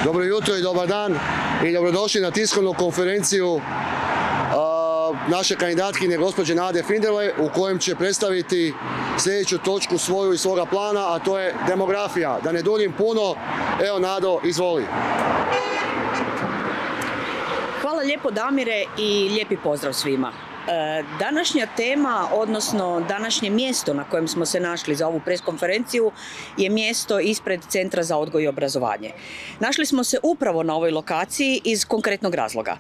Dobro jutro i dobar dan i dobrodošli na tiskovnu konferenciju naše kandidatkinje gospođe Nade Finderle u kojem će predstaviti sljedeću točku svoju i svoga plana, a to je demografija. Da ne duljim puno, evo Nado, izvoli. Hvala lijepo Damire i lijepi pozdrav svima. Današnja tema, odnosno današnje mjesto na kojem smo se našli za ovu preskonferenciju je mjesto ispred Centra za odgoj i obrazovanje. Našli smo se upravo na ovoj lokaciji iz konkretnog razloga.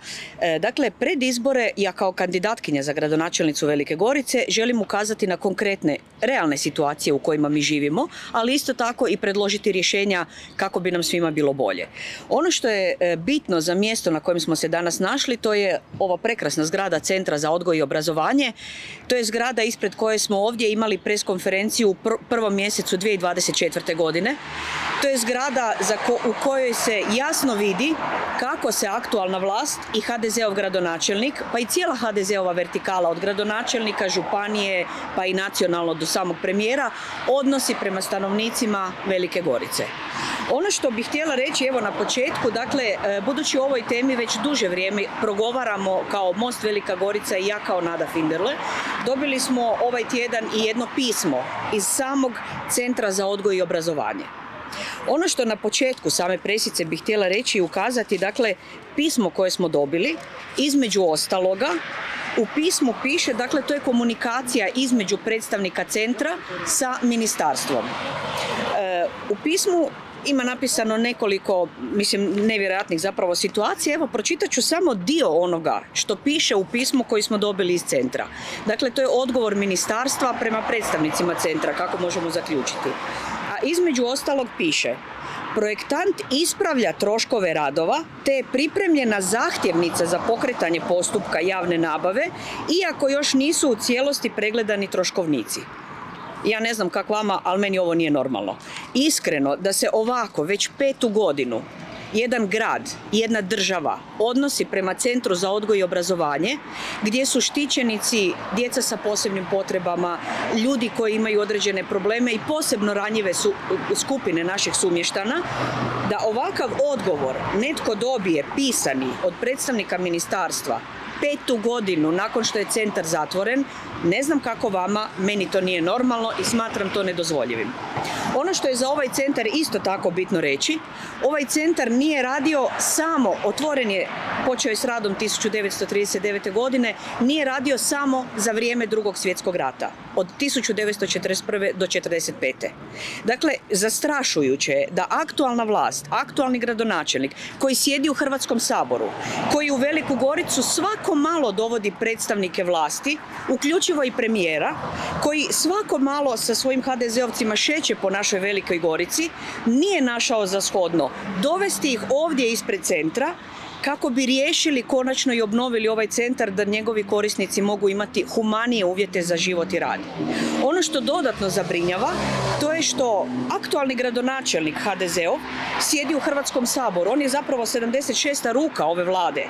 Dakle, pred izbore ja kao kandidatkinja za gradonačelnicu Velike Gorice želim ukazati na konkretne, realne situacije u kojima mi živimo, ali isto tako i predložiti rješenja kako bi nam svima bilo bolje. Ono što je bitno za mjesto na kojem smo se danas našli, to je ova prekrasna zgrada Centra za odgoj i obrazovanje. To je zgrada ispred koje smo ovdje imali preskonferenciju u prvom mjesecu 2024. godine. To je zgrada u kojoj se jasno vidi kako se aktualna vlast i HDZ-ov gradonačelnik, pa i cijela HDZ-ova vertikala od gradonačelnika, županije, pa i nacionalno do samog premijera, odnosi prema stanovnicima Velike Gorice. Ono što bih htjela reći evo na početku, dakle, budući o ovoj temi već duže vrijeme progovaramo kao Most Velika Gorica i ja kao Nada Finderle, dobili smo ovaj tjedan i jedno pismo iz samog Centra za odgoj i obrazovanje. Ono što na početku same presice bih htjela reći i ukazati, dakle, pismo koje smo dobili, između ostaloga, u pismu piše, dakle, to je komunikacija između predstavnika centra sa ministarstvom. U pismu ima napisano nekoliko, nevjerojatnih zapravo situacija. Evo, pročitat ću samo dio onoga što piše u pismu koji smo dobili iz centra. Dakle, to je odgovor ministarstva prema predstavnicima centra, kako možemo zaključiti. A između ostalog piše: projektant ispravlja troškove radova te je pripremljena zahtjevnica za pokretanje postupka javne nabave, iako još nisu u cijelosti pregledani troškovnici. Ja ne znam kako vama, ali meni ovo nije normalno. Iskreno, da se ovako već 5. godinu jedan grad, jedna država odnosi prema Centru za odgoj i obrazovanje, gdje su štićenici djeca sa posebnim potrebama, ljudi koji imaju određene probleme i posebno ranjive skupine naših sumještana, da ovakav odgovor netko dobije pisani od predstavnika ministarstva 5. godinu nakon što je centar zatvoren, ne znam kako vama, meni to nije normalno i smatram to nedozvoljivim. Ono što je za ovaj centar isto tako bitno reći, ovaj centar nije radio samo, otvoren je, počeo je s radom 1939. godine, nije radio samo za vrijeme Drugog svjetskog rata, od 1941. do 1945. Dakle, zastrašujuće je da aktualna vlast, aktualni gradonačelnik koji sjedi u Hrvatskom saboru, koji u Veliku Goricu svako malo dovodi predstavnike vlasti, uključivo i premijera, koji svako malo sa svojim HDZ-ovcima šeće po našoj Velikoj Gorici, nije našao za shodno dovesti ih ovdje ispred centra kako bi riješili konačno i obnovili ovaj centar da njegovi korisnici mogu imati humanije uvjete za život i rad. Ono što dodatno zabrinjava, to je što aktualni gradonačelnik HDZ-ov sjedi u Hrvatskom saboru. On je zapravo 76. ruka ove vlade.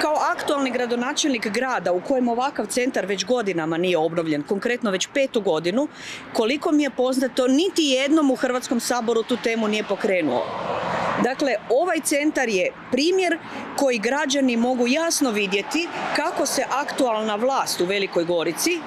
Kao aktualni gradonačelnik grada u kojem ovakav centar već godinama nije obnovljen, konkretno već 5. godinu, koliko mi je poznato, niti jednom u Hrvatskom saboru tu temu nije pokrenuo. Dakle, ovaj centar je primjer koji građani mogu jasno vidjeti kako se aktualna vlast u Velikoj Gorici,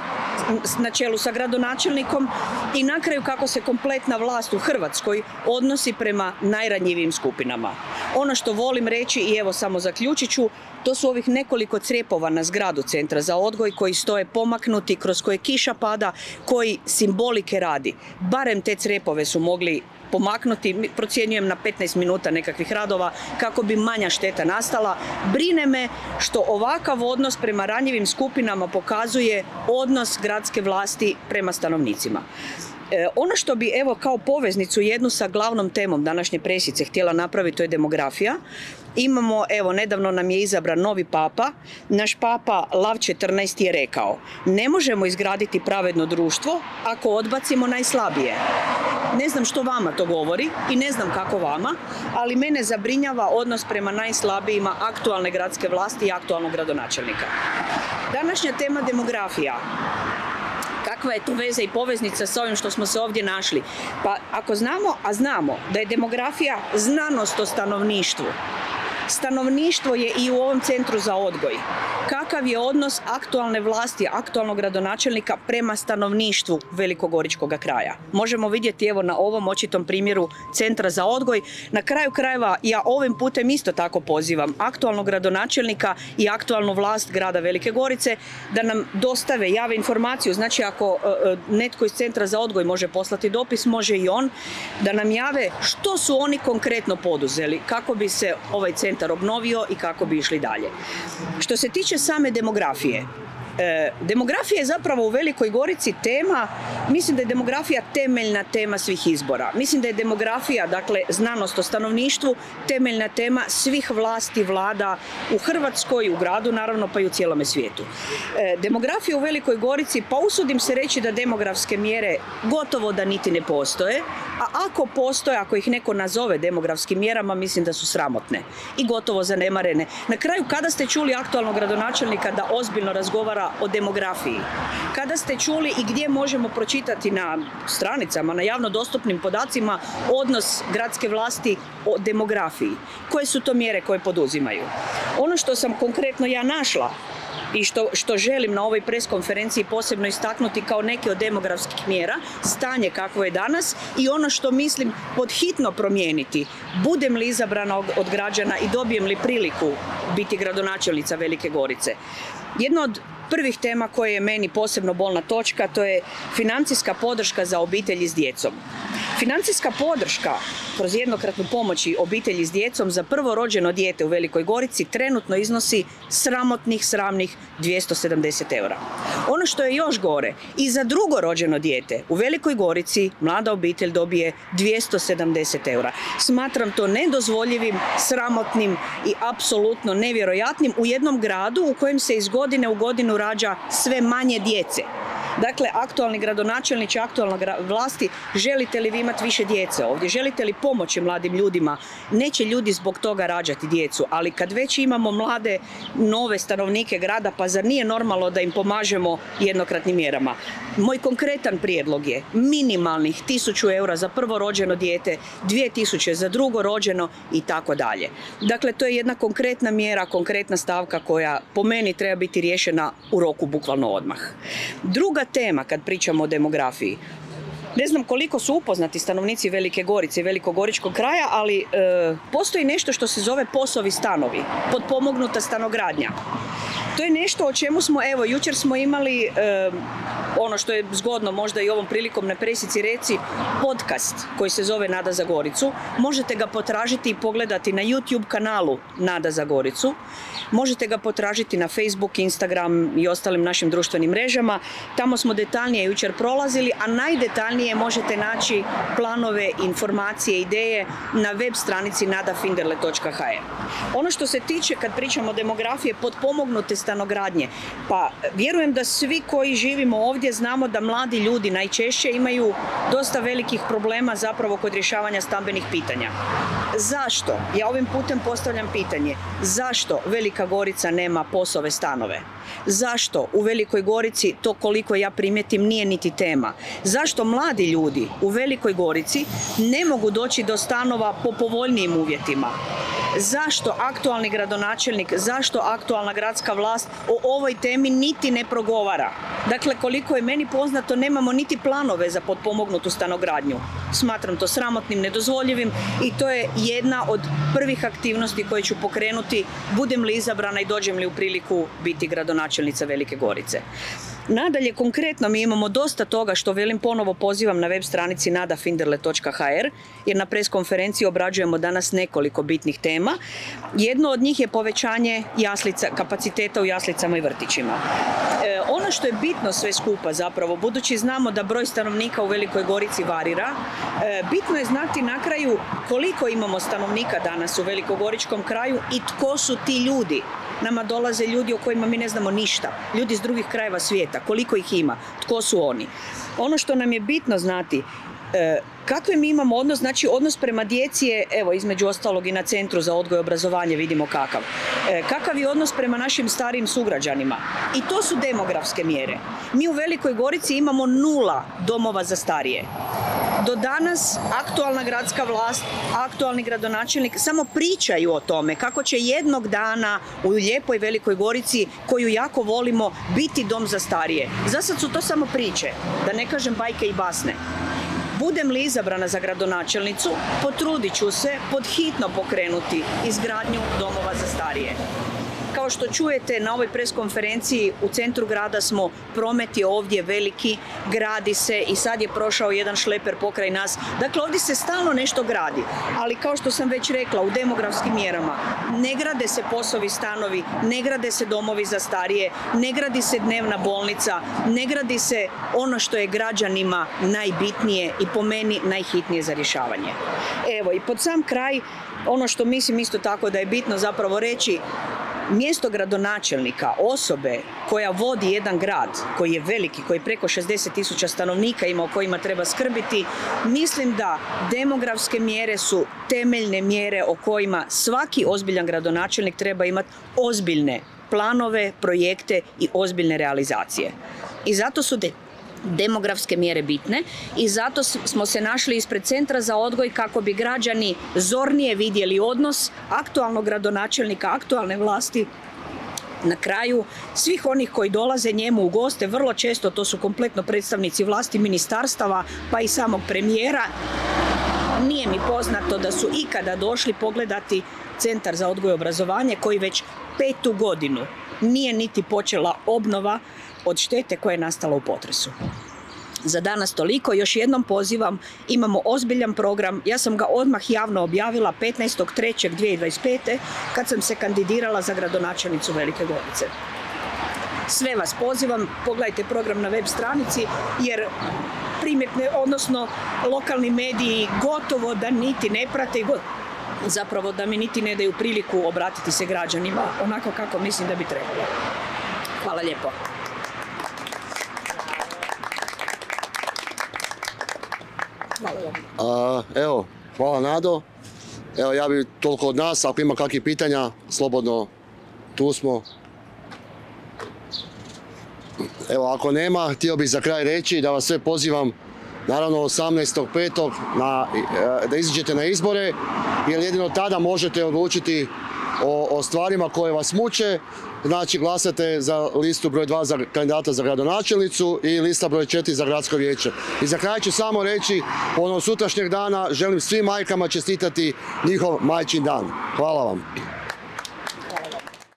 na čelu sa gradonačelnikom, i na kraju kako se kompletna vlast u Hrvatskoj odnosi prema najranjivijim skupinama. Ono što volim reći, i evo samo zaključit ću, to su ovih nekoliko crijepova na zgradu Centra za odgoj koji stoje pomaknuti, kroz koje kiša pada, koji simbolike radi. Barem te crijepove su mogli pomaknuti, procjenjujem na 15 minuta nekakvih radova, kako bi manja šteta nastala. Brine me što ovakav odnos prema ranjivim skupinama pokazuje odnos gradske vlasti prema stanovnicima. Ono što bi evo kao poveznicu jednu sa glavnom temom današnje presice htjela napraviti, to je demografija. Imamo, evo, nedavno nam je izabran novi papa. Naš papa Lav 14. je rekao: ne možemo izgraditi pravedno društvo ako odbacimo najslabije. Ne znam što vama to govori i ne znam kako vama, ali mene zabrinjava odnos prema najslabijima aktualne gradske vlasti i aktualnog gradonačelnika. Današnja tema demografija. kakva je to veza i poveznica s ovim što smo se ovdje našli? Pa ako znamo, a znamo da je demografija znanost o stanovništvu, stanovništvo je i u ovom centru za odgoj. Kakav je odnos aktualne vlasti, aktualnog gradonačelnika prema stanovništvu Velikogoričkog kraja? Možemo vidjeti evo na ovom očitom primjeru centra za odgoj. Na kraju krajeva ja ovim putem isto tako pozivam aktualnog gradonačelnika i aktualnu vlast grada Velike Gorice da nam dostave, jave informaciju. Znači ako netko iz centra za odgoj može poslati dopis, može i on, da nam jave što su oni konkretno poduzeli kako bi se ovaj centar obnovio i kako bi išli dalje. Što se tiče same demografije, demografija je zapravo u Velikoj Gorici tema, mislim da je demografija temeljna tema svih izbora. Mislim da je demografija, dakle znanost o stanovništvu, temeljna tema svih vlasti, vlada u Hrvatskoj, u gradu naravno, pa i u cijelome svijetu. Demografija u Velikoj Gorici, pa usudim se reći da demografske mjere gotovo da niti ne postoje, a ako postoje, ako ih neko nazove demografskim mjerama, mislim da su sramotne i gotovo zanemarene. Na kraju, kada ste čuli aktualnog gradonačelnika da ozbiljno razgovara o demografiji? Kada ste čuli i gdje možemo pročitati na stranicama, na javno dostupnim podacima odnos gradske vlasti o demografiji? Koje su to mjere koje poduzimaju? Ono što sam konkretno ja našla i što želim na ovoj preskonferenciji posebno istaknuti kao neke od demografskih mjera, stanje kakvo je danas i ono što mislim podhitno promijeniti, budem li izabrana od građana i dobijem li priliku biti gradonačelnica Velike Gorice. Jedna od prvih tema koja je meni posebno bolna točka, to je financijska podrška za obitelji s djecom. Financijska podrška kroz jednokratnu pomoć obitelji s djecom za prvorođeno dijete u Velikoj Gorici trenutno iznosi sramnih 270 eura. Ono što je još gore, i za drugorođeno dijete u Velikoj Gorici mlada obitelj dobije 270 eura. Smatram to nedozvoljivim, sramotnim i apsolutno nevjerojatnim u jednom gradu u kojem se iz godine u godinu rađa sve manje djece. Dakle, aktualni gradonačelnici, aktualna vlasti, želite li vi imati više djece ovdje? Želite li pomoći mladim ljudima? Neće ljudi zbog toga rađati djecu, ali kad već imamo mlade, nove stanovnike grada, pa zar nije normalno da im pomažemo jednokratnim mjerama? Moj konkretan prijedlog je minimalnih 1000 eura za prvorođeno dijete, 2000 za drugorođeno i tako dalje. Dakle, to je jedna konkretna mjera, konkretna stavka koja po meni treba biti riješena u roku bukvalno odmah. Druga tema kad pričamo o demografiji. Ne znam koliko su upoznati stanovnici Velike Gorice i Velikogoričkog kraja, ali postoji nešto što se zove POS-ovi stanovi, potpomognuta stanogradnja. To je nešto o čemu smo, evo, jučer smo imali, ono što je zgodno možda i ovom prilikom na presici reci, podcast koji se zove Nada za Goricu. Možete ga potražiti i pogledati na YouTube kanalu Nada za Goricu. Možete ga potražiti na Facebook, Instagram i ostalim našim društvenim mrežama. Tamo smo detaljnije jučer prolazili, a najdetaljnije možete naći planove, informacije, ideje na web stranici nadafinderle.hr. Ono što se tiče, kad pričamo o demografije, potpomognute stanogradnje, pa vjerujem da svi koji živimo ovdje znamo da mladi ljudi najčešće imaju dosta velikih problema zapravo kod rješavanja stambenih pitanja. Zašto? Ja ovim putem postavljam pitanje. Zašto Velika Gorica nema POS-ove stanove? Zašto u Velikoj Gorici, to koliko ja primjetim, nije niti tema? Zašto mladi ljudi u Velikoj Gorici ne mogu doći do stanova po povoljnijim uvjetima? Zašto aktualni gradonačelnik, zašto aktualna gradska vlast o ovoj temi niti ne progovara? Dakle, koliko je meni poznato, nemamo niti planove za potpomognutu stanogradnju. Smatram to sramotnim, nedozvoljivim i to je jedna od prvih aktivnosti koje ću pokrenuti budem li izabrana i dođem li u priliku biti gradonačelnica Velike Gorice. Nadalje, konkretno mi imamo dosta toga što, velim, ponovo pozivam na web stranici nadafinderle.hr, jer na preskonferenciji obrađujemo danas nekoliko bitnih tema. Jedno od njih je povećanje kapaciteta u jaslicama i vrtićima. Ono što je bitno sve skupa zapravo, budući znamo da broj stanovnika u Velikoj Gorici varira, bitno je znati na kraju koliko imamo stanovnika danas u Velikogoričkom kraju i tko su ti ljudi. Nama dolaze ljudi o kojima mi ne znamo ništa, ljudi iz drugih krajeva svijeta, koliko ih ima, tko su oni. Ono što nam je bitno znati, Kakve mi imamo odnos? Znači odnos prema djeci je, evo između ostalog i na Centru za odgoj i obrazovanje vidimo kakav. Kakav je odnos prema našim starijim sugrađanima? I to su demografske mjere. Mi u Velikoj Gorici imamo 0 domova za starije. Do danas aktualna gradska vlast, aktualni gradonačelnik samo pričaju o tome kako će jednog dana u lijepoj Velikoj Gorici, koju jako volimo, biti dom za starije. Za sad su to samo priče, da ne kažem bajke i basne. Budem li izabrana za gradonačelnicu, potrudit ću se pod hitno pokrenuti izgradnju domova za starije. Kao što čujete na ovoj preskonferenciji, u centru grada smo, promet je ovdje veliki, gradi se i sad je prošao jedan šleper pokraj nas. Dakle, ovdje se stalno nešto gradi, ali kao što sam već rekla, u demografskim mjerama ne grade se POS-ovi stanovi, ne grade se domovi za starije, ne gradi se dnevna bolnica, ne gradi se ono što je građanima najbitnije i po meni najhitnije za rješavanje. Evo, i pod sam kraj, ono što mislim isto tako da je bitno zapravo reći, mjesto gradonačelnika, osobe koja vodi jedan grad koji je veliki, koji preko 60.000 stanovnika ima, o kojima treba skrbiti, mislim da demografske mjere su temeljne mjere o kojima svaki ozbiljan gradonačelnik treba imati ozbiljne planove, projekte i ozbiljne realizacije. I zato su demografske mjere bitne i zato smo se našli ispred Centra za odgoj kako bi građani zornije vidjeli odnos aktualnog gradonačelnika, aktualne vlasti na kraju svih onih koji dolaze njemu u goste. Vrlo često to su kompletno predstavnici vlasti, ministarstava pa i samog premijera. Nije mi poznato da su ikada došli pogledati Centar za odgoj i obrazovanje koji već 5. godinu nije niti počela obnova od štete koja je nastala u potresu. Za danas toliko. Još jednom pozivam, imamo ozbiljan program. Ja sam ga odmah javno objavila 15.3.2025. kad sam se kandidirala za gradonačelnicu Velike Gorice. Sve vas pozivam, pogledajte program na web stranici, jer primjetne, odnosno lokalni mediji gotovo da niti ne prate, zapravo da mi niti ne daju priliku obratiti se građanima onako kako mislim da bi trebalo. Hvala lijepo. Evo, hvala Nado. Evo, ja bi toliko od nas, ako ima kakvih pitanja, slobodno, tu smo. Evo, ako nema, htio bih za kraj reći da vas sve pozivam, naravno 18.5. Da iziđete na izbore, jer jedino tada možete odlučiti o stvarima koje vas muče. Znači, glasate za listu broj 2 za kandidata za gradonačelnicu i lista broj 4 za gradsko vijeće. I za kraj ću samo reći, onog sutrašnjeg dana želim svim majkama čestitati njihov majčin dan. Hvala vam.